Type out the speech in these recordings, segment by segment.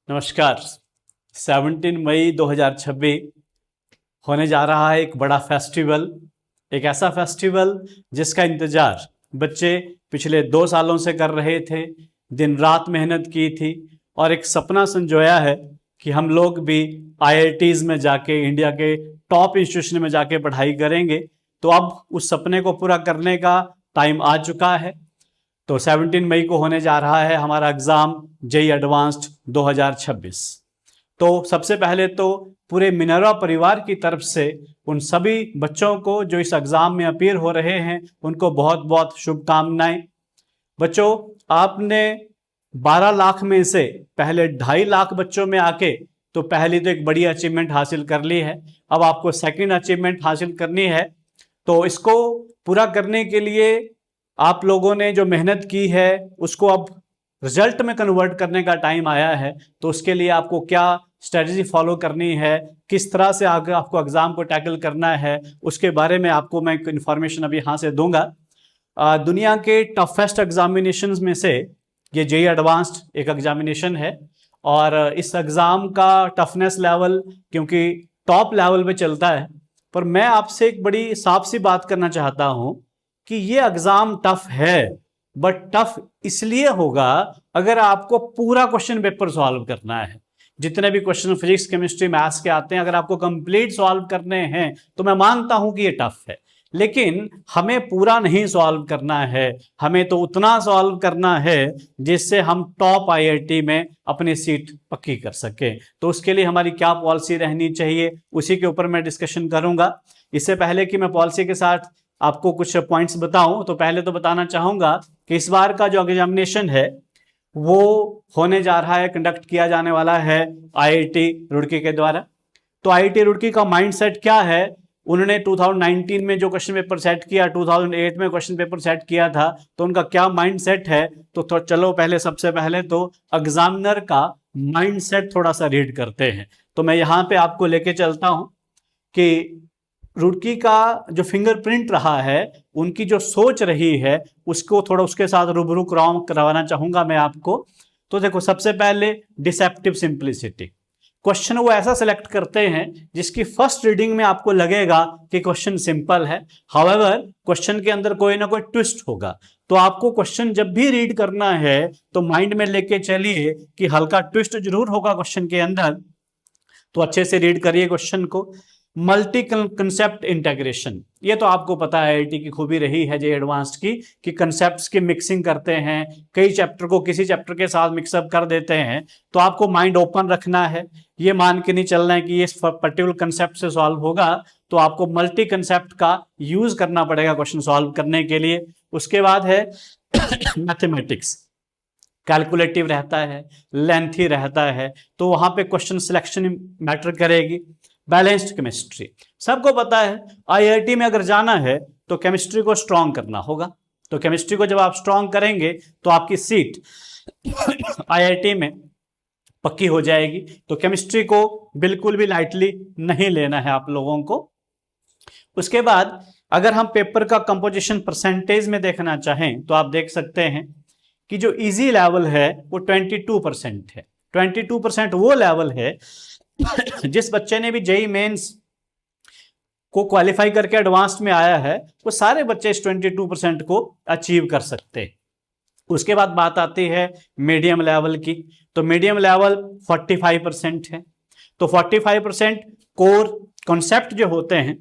नमस्कार। 17 मई 2026 होने जा रहा है एक बड़ा फेस्टिवल। एक ऐसा फेस्टिवल जिसका इंतजार बच्चे पिछले 2 सालों से कर रहे थे, दिन रात मेहनत की थी और एक सपना संजोया है कि हम लोग भी आईआईटीज में जाके, इंडिया के टॉप इंस्टीट्यूशन में जाके पढ़ाई करेंगे। तो अब उस सपने को पूरा करने का टाइम आ चुका है। तो 17 मई को होने जा रहा है हमारा एग्जाम जेईई एडवांस्ड 2026। तो सबसे पहले तो पूरे मिनर्वा परिवार की तरफ से उन सभी बच्चों को जो इस एग्जाम में अपीयर हो रहे हैं उनको बहुत बहुत शुभकामनाएं। बच्चों, आपने 12 लाख में से पहले 2.5 लाख बच्चों में आके तो पहली तो एक बड़ी अचीवमेंट हासिल कर ली है। अब आपको सेकंड अचीवमेंट हासिल करनी है। तो इसको पूरा करने के लिए आप लोगों ने जो मेहनत की है उसको अब रिजल्ट में कन्वर्ट करने का टाइम आया है। तो उसके लिए आपको क्या स्ट्रेटजी फॉलो करनी है, किस तरह से आगे आपको एग्जाम को टैकल करना है, उसके बारे में आपको मैं इन्फॉर्मेशन अभी यहाँ से दूंगा। दुनिया के टफेस्ट एग्जामिनेशंस में से ये जेईई एडवांस्ड एक एग्जामिनेशन है और इस एग्जाम का टफनेस लेवल क्योंकि टॉप लेवल पे चलता है। पर मैं आपसे एक बड़ी साफ सी बात करना चाहता हूं कि ये एग्जाम टफ है, बट टफ इसलिए होगा अगर आपको पूरा क्वेश्चन पेपर सॉल्व करना है। जितने भी क्वेश्चन फिजिक्स, केमिस्ट्री, मैथ्स के आते हैं, अगर आपको कंप्लीट सॉल्व करने हैं तो मैं मानता हूं कि ये टफ है। लेकिन हमें पूरा नहीं सॉल्व करना है, हमें तो उतना सॉल्व करना है जिससे हम टॉप आईआईटी में अपनी सीट पक्की कर सके। तो उसके लिए हमारी क्या पॉलिसी रहनी चाहिए उसी के ऊपर मैं डिस्कशन करूंगा। इससे पहले कि मैं पॉलिसी के साथ आपको कुछ पॉइंट्स बताऊं तो पहले तो बताना चाहूंगा कि इस बार का जो एग्जामिनेशन है वो होने जा रहा है, कंडक्ट किया जाने वाला है आईआईटी रुड़की के द्वारा। तो आईआईटी रुड़की का माइंडसेट क्या है? उन्होंने 2019 में जो क्वेश्चन पेपर सेट किया, 2008 में क्वेश्चन पेपर सेट किया था, तो उनका क्या माइंडसेट है? तो चलो पहले सबसे पहले तो एग्जामिनर का माइंडसेट थोड़ा सा रीड करते हैं। तो मैं यहाँ पे आपको लेके चलता हूं कि रुड़की का जो फिंगरप्रिंट रहा है, उनकी जो सोच रही है, उसको थोड़ा उसके साथ रूबरू करवाना चाहूंगा मैं आपको। तो देखो, सबसे पहले डिसेप्टिव सिंप्लिसिटी। क्वेश्चन वो ऐसा सिलेक्ट करते हैं जिसकी फर्स्ट रीडिंग में आपको लगेगा कि क्वेश्चन सिंपल है, हाउएवर क्वेश्चन के अंदर कोई ना कोई ट्विस्ट होगा। तो आपको क्वेश्चन जब भी रीड करना है तो माइंड में लेके चलिए कि हल्का ट्विस्ट जरूर होगा क्वेश्चन के अंदर। तो अच्छे से रीड करिए क्वेश्चन को। मल्टी कंसेप्ट इंटीग्रेशन, ये तो आपको पता है आईआईटी की खूबी रही है जेईई एडवांस्ड की कि कंसेप्ट्स की मिक्सिंग करते हैं, कई चैप्टर को किसी चैप्टर के साथ मिक्सअप कर देते हैं। तो आपको माइंड ओपन रखना है, ये मान के नहीं चलना है कि ये पर्टिकुलर कंसेप्ट से सॉल्व होगा। तो आपको मल्टी कंसेप्ट का यूज करना पड़ेगा क्वेश्चन सॉल्व करने के लिए। उसके बाद है मैथमेटिक्स, कैलकुलेटिव रहता है, लेंथी रहता है, तो वहां पे क्वेश्चन सिलेक्शन मैटर करेगी। बैलेंस्ड केमिस्ट्री, सबको पता है आईआईटी में अगर जाना है तो केमिस्ट्री को स्ट्रांग करना होगा। तो केमिस्ट्री को जब आप स्ट्रांग करेंगे तो आपकी सीट आईआईटी में पक्की हो जाएगी। तो केमिस्ट्री को बिल्कुल भी लाइटली नहीं लेना है आप लोगों को। उसके बाद अगर हम पेपर का कंपोजिशन परसेंटेज में देखना चाहें तो आप देख सकते हैं कि जो इजी लेवल है वो 22% है। 22% वो लेवल है जिस बच्चे ने भी जेईई मेंस को क्वालिफाई करके एडवांस्ड में आया है वो सारे बच्चे इस 22% को अचीव कर सकते हैं। उसके बाद बात आती है मीडियम लेवल की। तो मीडियम लेवल 45% है। तो 45% कोर कॉन्सेप्ट जो होते हैं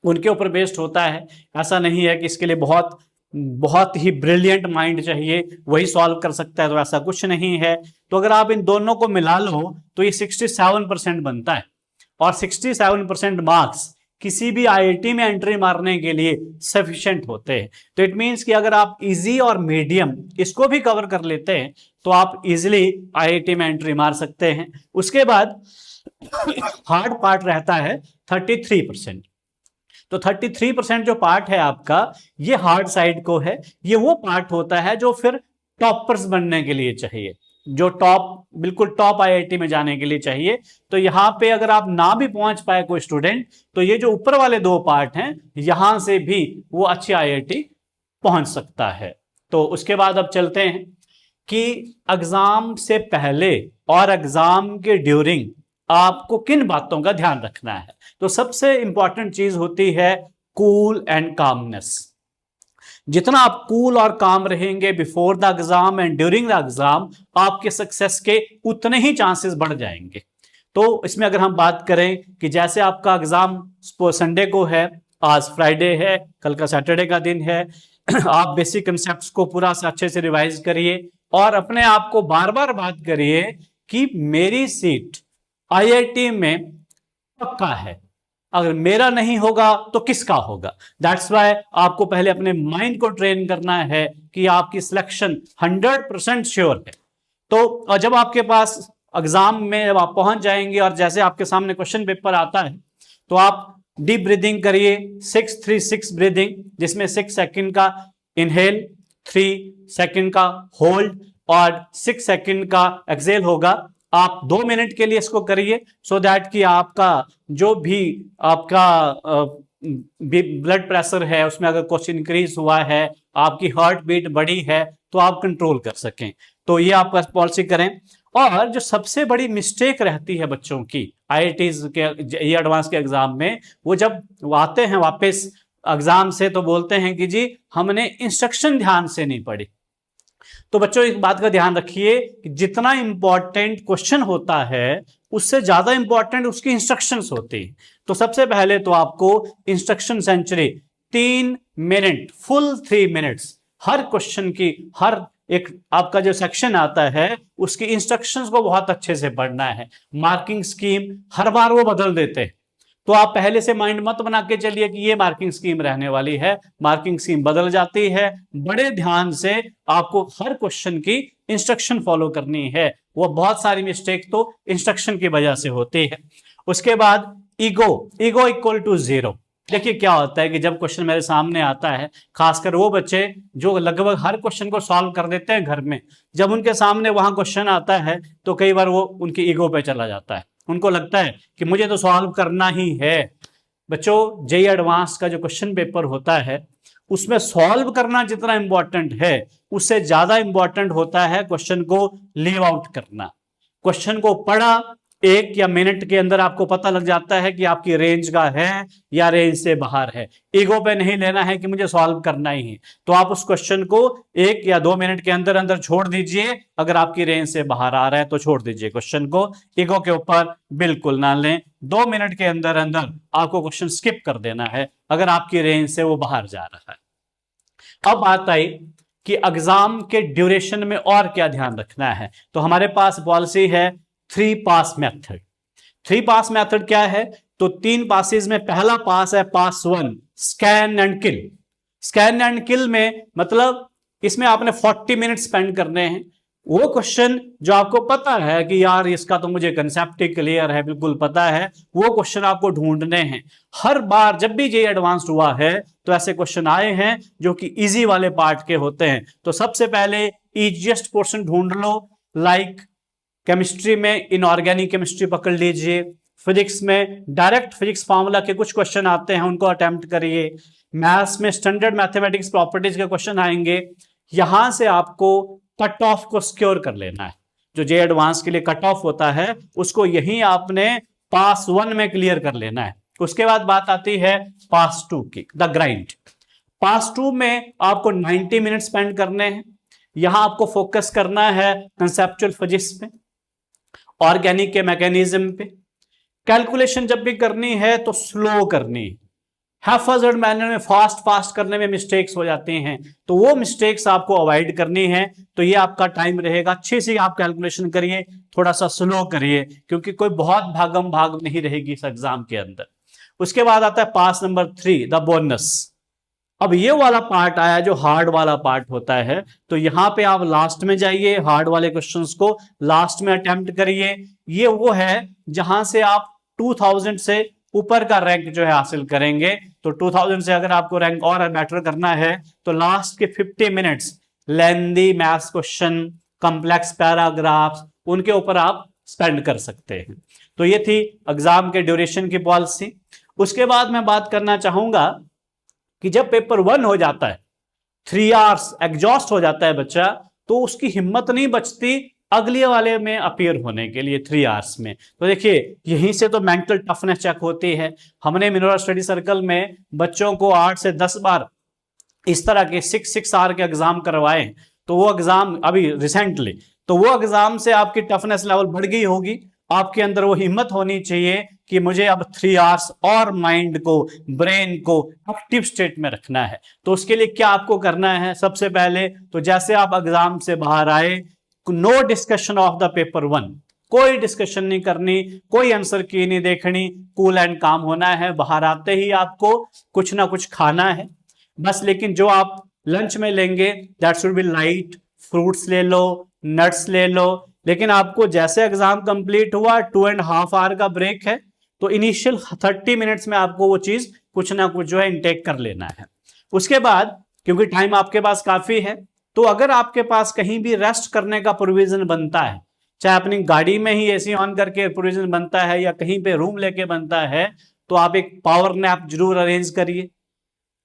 उनके ऊपर बेस्ड होता है। ऐसा नहीं है कि इसके लिए बहुत बहुत ही ब्रिलियंट माइंड चाहिए वही सॉल्व कर सकता है, तो ऐसा कुछ नहीं है। तो अगर आप इन दोनों को मिला लो तो ये 67% बनता है। और 67% मार्क्स किसी भी आईआईटी में एंट्री मारने के लिए सफिशिएंट होते हैं। तो इट मींस कि अगर आप इजी और मीडियम इसको भी कवर कर लेते हैं तो आप इजीली आईआईटी में एंट्री मार सकते हैं। उसके बाद हार्ड पार्ट रहता है 33%। तो 33% जो पार्ट है आपका, ये हार्ड साइड को है। ये वो पार्ट होता है जो फिर टॉपर्स बनने के लिए चाहिए, जो बिल्कुल टॉप आईआईटी में जाने के लिए चाहिए। तो यहां पे अगर आप ना भी पहुंच पाए कोई स्टूडेंट, तो ये जो ऊपर वाले 2 पार्ट हैं यहां से भी वो अच्छी आईआईटी पहुंच सकता है। तो उसके बाद अब चलते हैं कि एग्जाम से पहले और एग्जाम के ड्यूरिंग आपको किन बातों का ध्यान रखना है। तो सबसे इंपॉर्टेंट चीज होती है कूल एंड कामनेस। जितना आप कूल और काम रहेंगे before the exam and during the exam, आपके सक्सेस के उतने ही चांसेस बढ़ जाएंगे। तो इसमें अगर हम बात करें कि जैसे आपका एग्जाम संडे को है, आज फ्राइडे है, कल का सैटरडे का दिन है, आप बेसिक कंसेप्ट्स को पूरा से अच्छे से रिवाइज करिए और अपने आप को बार बार बात करिए कि मेरी सीट आईआईटी में पक्का है, अगर मेरा नहीं होगा तो किसका होगा। दैट्स वाई आपको पहले अपने माइंड को ट्रेन करना है कि आपकी सिलेक्शन 100% श्योर है। तो जब आपके पास एग्जाम में जब आप पहुंच जाएंगे और जैसे आपके सामने क्वेश्चन पेपर आता है तो आप डीप ब्रीदिंग करिए, 6-3-6 ब्रीदिंग, जिसमें 6 सेकंड का इनहेल, 3 सेकंड का होल्ड और 6 सेकंड का एक्सेल होगा। आप 2 मिनट के लिए इसको करिए सो दैट कि आपका जो भी आपका ब्लड प्रेशर है उसमें अगर कुछ इंक्रीज हुआ है, आपकी हार्ट बीट बढ़ी है, तो आप कंट्रोल कर सकें। तो ये आप पॉलिसी करें। और जो सबसे बड़ी मिस्टेक रहती है बच्चों की आईआईटीज के ये एडवांस के एग्जाम में, वो जब आते हैं वापस एग्जाम से तो बोलते हैं कि जी हमने इंस्ट्रक्शन ध्यान से नहीं पढ़ी। तो बच्चों इस बात का ध्यान रखिए कि जितना इंपॉर्टेंट क्वेश्चन होता है उससे ज्यादा इंपॉर्टेंट उसकी इंस्ट्रक्शंस होती है। तो सबसे पहले तो आपको इंस्ट्रक्शन सेंचुरी 3 मिनट, फुल 3 मिनट्स हर क्वेश्चन की, हर एक आपका जो सेक्शन आता है उसकी इंस्ट्रक्शंस को बहुत अच्छे से पढ़ना है। मार्किंग स्कीम हर बार वो बदल देते हैं, तो आप पहले से माइंड मत बना के चलिए कि ये मार्किंग स्कीम रहने वाली है। मार्किंग स्कीम बदल जाती है। बड़े ध्यान से आपको हर क्वेश्चन की इंस्ट्रक्शन फॉलो करनी है। वो बहुत सारी मिस्टेक तो इंस्ट्रक्शन की वजह से होती है। उसके बाद ईगो इक्वल टू 0। देखिए क्या होता है कि जब क्वेश्चन मेरे सामने आता है, खासकर वो बच्चे जो लगभग हर क्वेश्चन को सॉल्व कर देते हैं घर में, जब उनके सामने वहां क्वेश्चन आता है तो कई बार वो उनकी ईगो पे चला जाता है। उनको लगता है कि मुझे तो सॉल्व करना ही है। बच्चों जेईई एडवांस का जो क्वेश्चन पेपर होता है उसमें सॉल्व करना जितना इंपॉर्टेंट है उससे ज्यादा इंपॉर्टेंट होता है क्वेश्चन को लीव आउट करना। क्वेश्चन को पढ़ा, 1 या मिनट के अंदर आपको पता लग जाता है कि आपकी रेंज का है या रेंज से बाहर है। ईगो पे नहीं लेना है कि मुझे सॉल्व करना ही है, तो आप उस क्वेश्चन को 1 या 2 मिनट के अंदर अंदर छोड़ दीजिए। अगर आपकी रेंज से बाहर आ रहा है तो छोड़ दीजिए क्वेश्चन को, ईगो के ऊपर बिल्कुल ना लें। 2 मिनट के अंदर अंदर आपको क्वेश्चन स्किप कर देना है अगर आपकी रेंज से वो बाहर जा रहा है। अब बात आई कि एग्जाम के ड्यूरेशन में और क्या ध्यान रखना है। तो हमारे पास पॉलिसी है 3 पास मेथड। 3 पास मेथड क्या है? तो 3 पासेस में पहला पास है पास 1, scan and kill. Scan and kill में मतलब इसमें आपने 40 मिनट स्पेंड करने हैं। वो क्वेश्चन जो आपको पता है कि यार इसका तो मुझे कंसेप्ट क्लियर है, बिल्कुल पता है, वो क्वेश्चन आपको ढूंढने हैं। हर बार जब भी जेईई एडवांस्ड हुआ है तो ऐसे क्वेश्चन आए हैं जो कि इजी वाले पार्ट के होते हैं। तो सबसे पहले इजीएस्ट पोर्शन ढूंढ लो। लाइक केमिस्ट्री में इनऑर्गेनिक केमिस्ट्री पकड़ लीजिए, फिजिक्स में डायरेक्ट फिजिक्स फार्मूला के कुछ क्वेश्चन आते हैं उनको अटेम्प्ट करिए, मैथ्स में स्टैंडर्ड मैथमेटिक्स प्रॉपर्टीज के क्वेश्चन आएंगे। यहां से आपको कट ऑफ को सिक्योर कर लेना है। जो जेईई एडवांस के लिए कट ऑफ होता है उसको यही आपने पास 1 में क्लियर कर लेना है। उसके बाद बात आती है पास 2 की, द ग्राइंड। पास 2 में आपको 90 मिनट स्पेंड करने हैं। यहां आपको फोकस करना है कंसेप्चुअल फिजिक्स पे, ऑर्गेनिक के मैकेनिज्म पे। कैलकुलेशन जब भी करनी है तो स्लो करनी है। हैफर्ड मैनर में फास्ट करने में मिस्टेक्स हो जाती हैं, तो वो मिस्टेक्स आपको अवॉइड करनी है। तो ये आपका टाइम रहेगा, अच्छे से आप कैलकुलेशन करिए, थोड़ा सा स्लो करिए, क्योंकि कोई बहुत भागम भाग नहीं रहेगी इस एग्जाम के अंदर। उसके बाद आता है पास नंबर 3, द बोनस। अब ये वाला पार्ट आया जो हार्ड वाला पार्ट होता है, तो यहां पे आप लास्ट में जाइए, हार्ड वाले क्वेश्चंस को लास्ट में अटेम्प्ट करिए। ये वो है जहां से आप 2000 से ऊपर का रैंक जो है हासिल करेंगे। तो 2000 से अगर आपको रैंक और बेटर करना है तो लास्ट के 50 मिनट्स लेंदी मैथ्स क्वेश्चन, कॉम्प्लेक्स पैराग्राफ्स, उनके ऊपर आप स्पेंड कर सकते हैं। तो ये थी एग्जाम के ड्यूरेशन की पॉलिसी। उसके बाद मैं बात करना चाहूंगा कि जब पेपर 1 हो जाता है, 3 आवर्स एग्जॉस्ट हो जाता है बच्चा, तो उसकी हिम्मत नहीं बचती अगले वाले में अपीयर होने के लिए 3 आवर्स में। तो देखिए यहीं से तो मेंटल टफनेस चेक होती है। हमने मिनरल स्टडी सर्कल में बच्चों को 8 से 10 बार इस तरह के 6 आवर के एग्जाम करवाए, तो वो एग्जाम अभी रिसेंटली, तो वो एग्जाम से आपकी टफनेस लेवल बढ़ गई होगी। आपके अंदर वो हिम्मत होनी चाहिए कि मुझे अब 3 आवर्स और माइंड को, ब्रेन को एक्टिव स्टेट में रखना है। तो उसके लिए क्या आपको करना है, सबसे पहले तो जैसे आप एग्जाम से बाहर आए, no discussion of the paper 1, कोई डिस्कशन नहीं करनी, कोई आंसर की नहीं देखनी, कूल एंड काम होना है। बाहर आते ही आपको कुछ ना कुछ खाना है बस, लेकिन जो आप लंच में लेंगे that should be light, fruits ले लो, नट्स ले लो। लेकिन आपको जैसे एग्जाम कंप्लीट हुआ 2.5 आवर का ब्रेक है, तो इनिशियल 30 मिनट्स में आपको वो चीज कुछ ना कुछ जो है इनटेक कर लेना है। उसके बाद क्योंकि टाइम आपके पास काफी है, तो अगर आपके पास कहीं भी रेस्ट करने का प्रोविजन बनता है, चाहे अपनी गाड़ी में ही एसी ऑन करके प्रोविजन बनता है या कहीं पे रूम लेके बनता है, तो आप एक पावर नैप जरूर अरेंज करिए,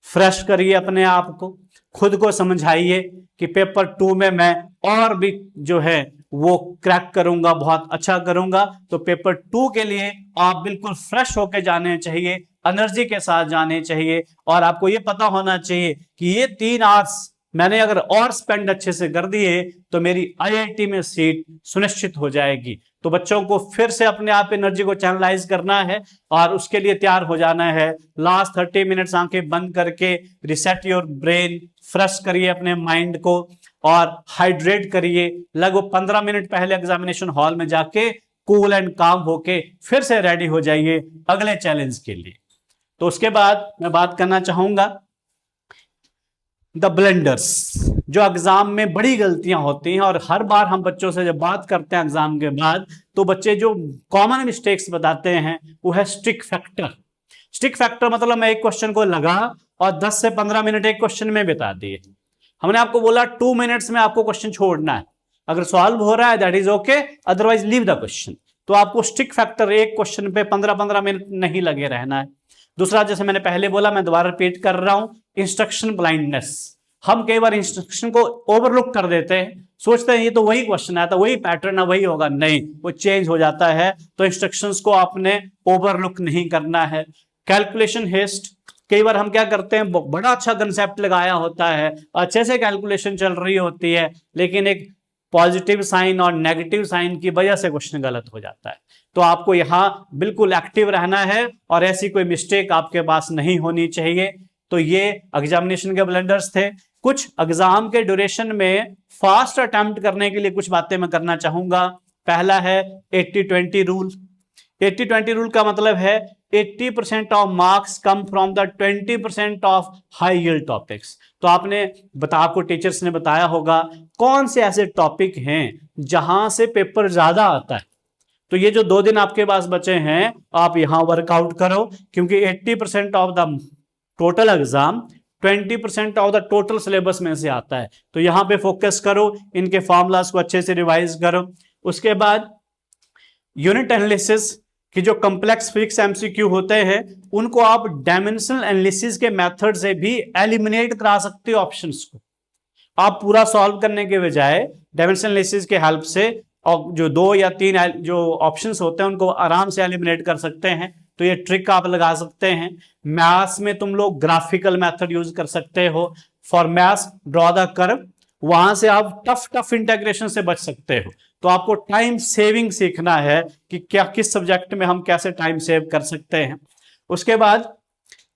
फ्रेश करिए अपने आप को, खुद को समझाइए कि पेपर 2 में मैं और भी जो है वो क्रैक करूंगा, बहुत अच्छा करूंगा। तो पेपर 2 के लिए आप बिल्कुल फ्रेश होके जाने चाहिए, एनर्जी के साथ जाने चाहिए, और आपको ये पता होना चाहिए कि ये 3 आवर्स मैंने अगर और स्पेंड अच्छे से कर दिए तो मेरी आईआईटी में सीट सुनिश्चित हो जाएगी। तो बच्चों को फिर से अपने आप एनर्जी को चैनलाइज करना है और उसके लिए तैयार हो जाना है। लास्ट 30 मिनट्स आंखें बंद करके रिसेट योर ब्रेन, फ्रेश करिए अपने माइंड को और हाइड्रेट करिए। लगभग 15 मिनट पहले एग्जामिनेशन हॉल में जाके कूल एंड काम होके फिर से रेडी हो जाइए अगले चैलेंज के लिए। तो उसके बाद मैं बात करना चाहूंगा द ब्लेंडर्स, जो एग्जाम में बड़ी गलतियां होती हैं, और हर बार हम बच्चों से जब बात करते हैं एग्जाम के बाद, तो बच्चे जो कॉमन मिस्टेक्स बताते हैं वो है स्टिक फैक्टर। स्टिक फैक्टर मतलब मैं एक क्वेश्चन को लगा और 10 से 15 मिनट एक क्वेश्चन में बिता दिए। हमने आपको बोला 2 मिनट्स में आपको क्वेश्चन छोड़ना है, अगर सॉल्व हो रहा है that is okay, otherwise leave the question. तो आपको स्टिक फैक्टर एक क्वेश्चन पे 15-15 मिनट नहीं लगे रहना है। दूसरा, जैसे मैंने पहले बोला, मैं दोबारा रिपीट कर रहा हूं, इंस्ट्रक्शन ब्लाइंडनेस। हम कई बार इंस्ट्रक्शन को ओवरलुक कर देते हैं, सोचते हैं ये तो वही क्वेश्चन आया था, वही पैटर्न है, वही होगा, नहीं, वो चेंज हो जाता है। तो इंस्ट्रक्शंस को आपने ओवरलुक नहीं करना है। कैलकुलेशन हेस्ट, कई बार हम क्या करते हैं, बड़ा अच्छा कंसेप्ट लगाया होता है, अच्छे से कैलकुलेशन चल रही होती है, लेकिन एक पॉजिटिव साइन और नेगेटिव साइन की वजह से क्वेश्चन गलत हो जाता है। तो आपको यहां बिल्कुल एक्टिव रहना है और ऐसी कोई मिस्टेक आपके पास नहीं होनी चाहिए। तो ये एग्जामिनेशन के ब्लेंडर्स थे। कुछ एग्जाम के ड्यूरेशन में फास्ट अटेम्प्ट करने के लिए कुछ बातें मैं करना चाहूंगा। पहला है 80-20 रूल। 80-20 रूल का मतलब है 80% of marks come from the 20% of high yield topics. तो आपको टीचर्स ने बताया होगा कौन से ऐसे टॉपिक हैं जहां से पेपर ज्यादा आता है। तो ये जो 2 दिन आपके पास बचे हैं, आप यहां वर्कआउट करो, क्योंकि 80% of the total exam 20% of the total syllabus में से आता है। तो यहां पे फोकस करो, इनके फॉर्मूलाज को अच्छे से रिवाइज करो। उसके बाद यूनिट एनालिसिस कि जो कॉम्प्लेक्स फिक्स एमसीक्यू होते हैं उनको आप डायमेंशनल एनालिसिस के मेथड से भी एलिमिनेट करा सकते हो। ऑप्शंस को आप पूरा सॉल्व करने के बजाय डायमेंशनल एनालिसिस के हेल्प से और जो 2 या 3 जो ऑप्शंस होते हैं उनको आराम से एलिमिनेट कर सकते हैं। तो ये ट्रिक आप लगा सकते हैं। मैथ्स में तुम लोग ग्राफिकल मेथड यूज कर सकते हो। For maths draw the curve, वहां से आप टफ इंटीग्रेशन से बच सकते हो। तो आपको टाइम सेविंग सीखना है कि क्या किस सब्जेक्ट में हम कैसे टाइम सेव कर सकते हैं। उसके बाद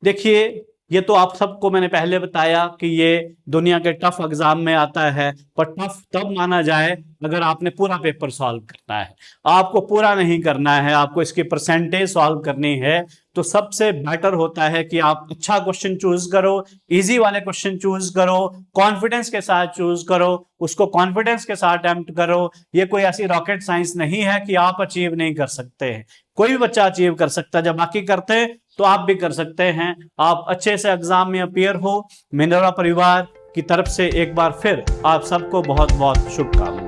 देखिए, ये तो आप सबको मैंने पहले बताया कि ये दुनिया के टफ एग्जाम में आता है, पर टफ तब माना जाए अगर आपने पूरा पेपर सॉल्व करना है। आपको पूरा नहीं करना है, आपको इसकी परसेंटेज सॉल्व करनी है। तो सबसे बेटर होता है कि आप अच्छा क्वेश्चन चूज करो, इजी वाले क्वेश्चन चूज करो, कॉन्फिडेंस के साथ चूज करो, उसको कॉन्फिडेंस के साथ अटेम्प्ट करो। ये कोई ऐसी रॉकेट साइंस नहीं है कि आप अचीव नहीं कर सकते हैं, कोई भी बच्चा अचीव कर सकता है। जब बाकी करते हैं तो आप भी कर सकते हैं। आप अच्छे से एग्जाम में अपीयर हो। मिनरवा परिवार की तरफ से एक बार फिर आप सबको बहुत बहुत शुभकामनाएं।